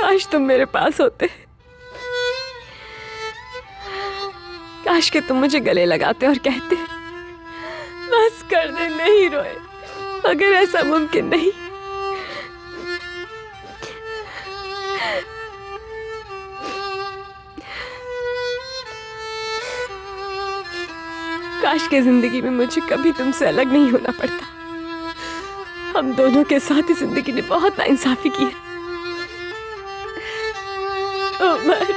काश तुम मेरे पास होते, काश के तुम मुझे गले लगाते और कहते बस कर दे, नहीं रोए, मगर ऐसा मुमकिन नहीं। काश के जिंदगी में मुझे कभी तुमसे अलग नहीं होना पड़ता। हम दोनों के साथ ही जिंदगी ने बहुत नाइंसाफी की है। उमर,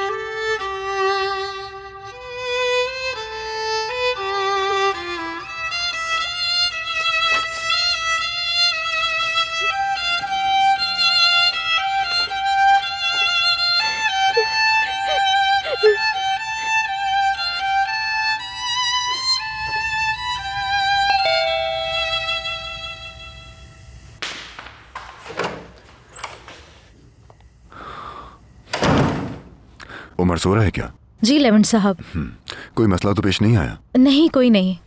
उमर सो रहा है क्या? जी लेवेंट साहब। कोई मसला तो पेश नहीं आया? नहीं, कोई नहीं।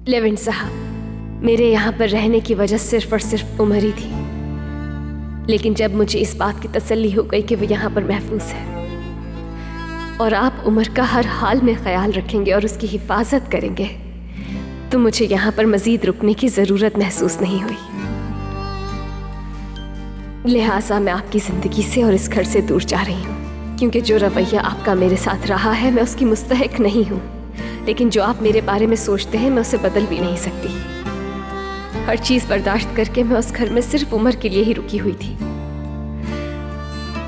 लेवेंट साहब, मेरे यहाँ पर रहने की वजह सिर्फ और सिर्फ उमर ही थी, लेकिन जब मुझे इस बात की तसल्ली हो गई कि वो यहाँ पर महफूज है और आप उमर का हर हाल में ख्याल रखेंगे और उसकी हिफाजत करेंगे, तो मुझे यहाँ पर मजीद रुकने की ज़रूरत महसूस नहीं हुई। लिहाजा मैं आपकी ज़िंदगी से और इस घर से दूर जा रही हूँ, क्योंकि जो रवैया आपका मेरे साथ रहा है मैं उसकी मुस्तहिक नहीं हूँ, लेकिन जो आप मेरे बारे में सोचते हैं मैं उसे बदल भी नहीं सकती। हर चीज़ बर्दाश्त करके मैं उस घर में सिर्फ उमर के लिए ही रुकी हुई थी।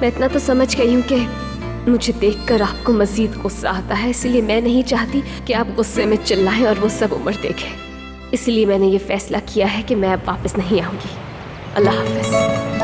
मैं इतना तो समझ गई हूँ कि मुझे देखकर आपको मजीद गुस्सा आता है, इसलिए मैं नहीं चाहती कि आप गुस्से में चिल्लाएं और वो सब उमर देखे। इसलिए मैंने ये फैसला किया है कि मैं अब वापस नहीं आऊँगी। अल्लाह हाफ़िज़।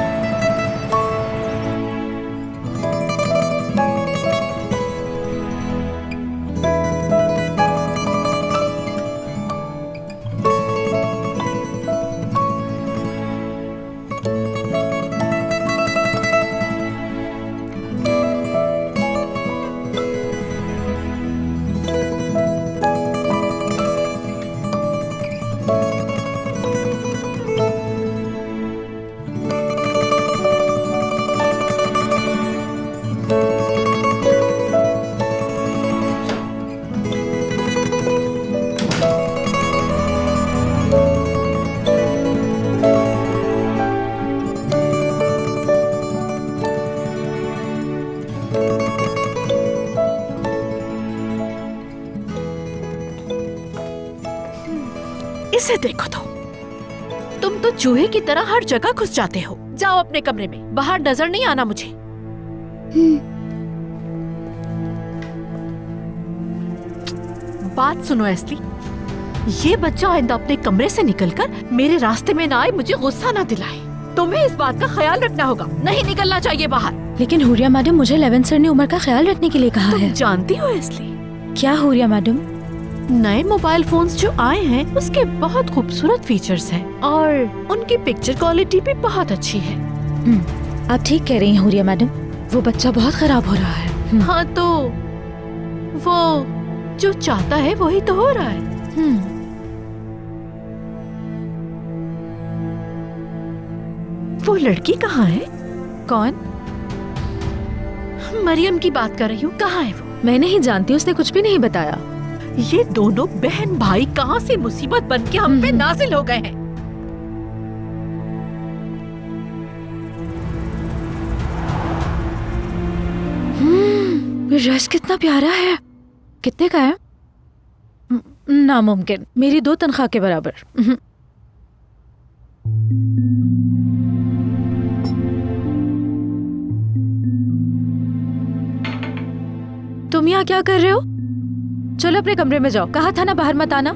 इसे देखो तुम तो चूहे की तरह हर जगह घुस जाते हो। जाओ अपने कमरे में, बाहर नजर नहीं आना मुझे। बात सुनो एस्ली, ये बच्चा आइंदा अपने कमरे से निकलकर मेरे रास्ते में ना आए, मुझे गुस्सा ना दिलाए। तुम्हें इस बात का ख्याल रखना होगा, नहीं निकलना चाहिए बाहर। लेकिन हुरिया मैडम, मुझे लेवेंट सर ने उमर का ख्याल रखने के लिए कहा है। जानती हो एस्ली? क्या हुरिया मैडम? नए मोबाइल फोन्स जो आए हैं उसके बहुत खूबसूरत फीचर्स हैं और उनकी पिक्चर क्वालिटी भी बहुत अच्छी है। आप ठीक कह रही हैं हुरिया मैडम, वो बच्चा बहुत खराब हो रहा है। हाँ, तो वो जो चाहता है वही तो हो रहा है। वो लड़की कहाँ है? कौन? मरियम की बात कर रही हूँ, कहाँ है वो? मैं नहीं जानती, उसने कुछ भी नहीं बताया। ये दोनों बहन भाई कहाँ से मुसीबत बन के हम पे नाजिल हो गए हैं। रस कितना प्यारा है। कितने का है? नामुमकिन, मेरी 2 तनख्वाह के बराबर। तुम यहाँ क्या कर रहे हो? चलो अपने कमरे में जाओ, कहा था ना बाहर मत आना।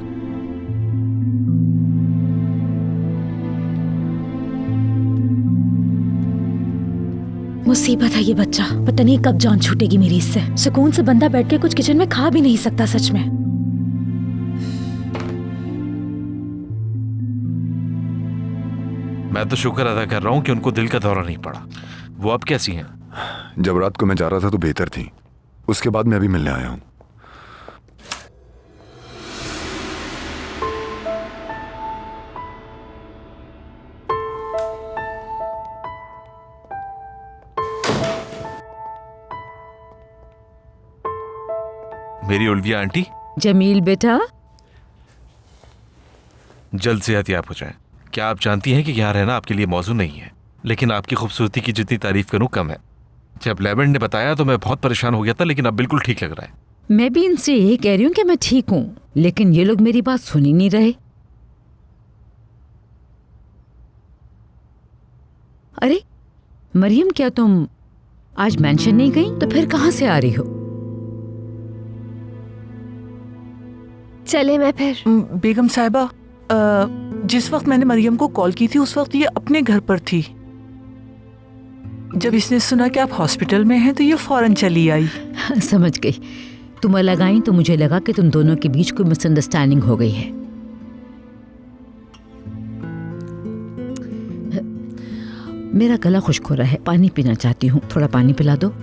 मुसीबत है ये बच्चा, पता नहीं कब जान छूटेगी मेरी इससे। सुकून से बंदा बैठ के कुछ किचन में खा भी नहीं सकता सच में। मैं तो शुक्र अदा कर रहा हूँ कि उनको दिल का दौरा नहीं पड़ा। वो अब कैसी हैं? जब रात को मैं जा रहा था तो बेहतर थी, उसके बाद मैं अभी मिलने आया हूँ। मेरी उल्विया आंटी, जमील बेटा, जल्द सेहतयाब हो जाए। क्या आप जानती हैं कि यहाँ रहना आपके लिए मौजू नहीं है, लेकिन आपकी खूबसूरती की जितनी तारीफ करूँ कम है। जब लेवेंट ने बताया तो मैं बहुत परेशान हो गया था, लेकिन अब बिल्कुल ठीक लग रहा है। मैं भी इनसे यही कह रही हूँ कि मैं ठीक हूँ, लेकिन ये लोग मेरी बात सुन ही नहीं रहे। अरे मरियम, क्या तुम आज मेंशन नहीं गई? तो फिर कहाँ से आ रही हो? चले मैं फिर। बेगम साहिबा, जिस वक्त मैंने मरियम को कॉल की थी उस वक्त ये अपने घर पर थी। जब इसने सुना कि आप हॉस्पिटल में हैं तो ये फौरन चली आई। समझ गई। तुम अलग आई तो मुझे लगा कि तुम दोनों के बीच कोई मिसअंडरस्टैंडिंग हो गई है। मेरा गला खुश्क हो रहा है, पानी पीना चाहती हूँ, थोड़ा पानी पिला दो।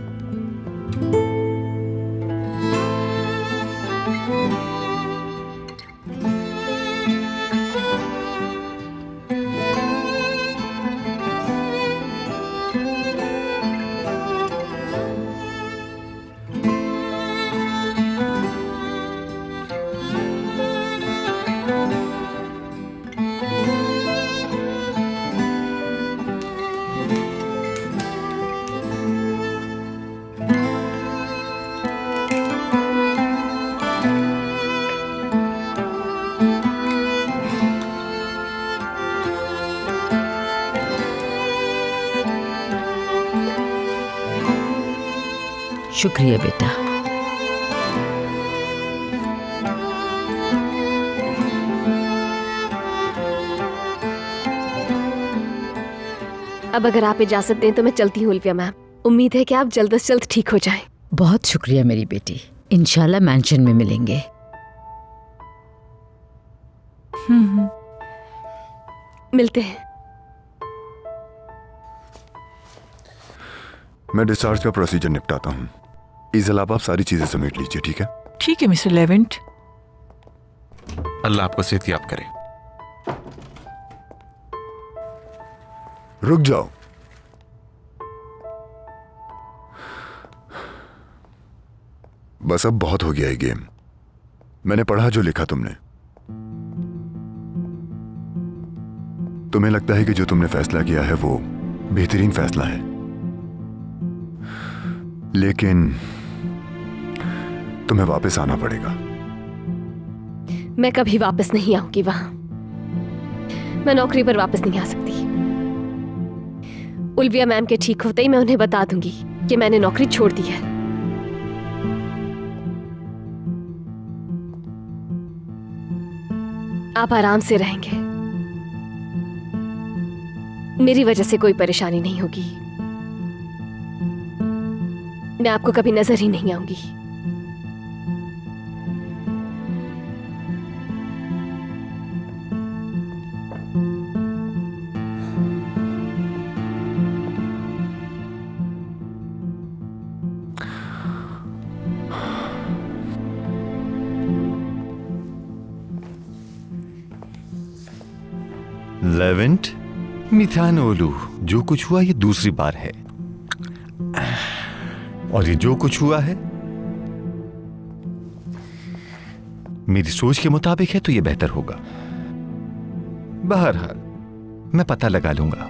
शुक्रिया बेटा। अब अगर आप इजाजत दें तो मैं चलती हूँ उल्विया मैम। उम्मीद है कि आप जल्द से जल्द ठीक हो जाएं। बहुत शुक्रिया मेरी बेटी, इंशाल्लाह मेंशन में मिलेंगे। मिलते हैं। मैं डिस्चार्ज का प्रोसीजर निपटाता हूँ। इज़ल आप सारी चीजें समेट लीजिए, ठीक है? ठीक है मिस्टर लेवेंट। अल्लाह आपको सेहतयाब करे। रुक जाओ। बस अब बहुत हो गया ये गेम। मैंने पढ़ा जो लिखा तुमने। तुम्हें लगता है कि जो तुमने फैसला किया है वो बेहतरीन फैसला है, लेकिन तुम्हें वापस आना पड़ेगा। मैं कभी वापस नहीं आऊंगी वहां। मैं नौकरी पर वापस नहीं आ सकती। उल्विया मैम के ठीक होते ही मैं उन्हें बता दूंगी कि मैंने नौकरी छोड़ दी है। आप आराम से रहेंगे, मेरी वजह से कोई परेशानी नहीं होगी। मैं आपको कभी नजर ही नहीं आऊंगी। लेवेंट, मिथानोलू, जो कुछ हुआ ये दूसरी बार है, और ये जो कुछ हुआ है मेरी सोच के मुताबिक है तो ये बेहतर होगा। बहरहाल मैं पता लगा लूंगा।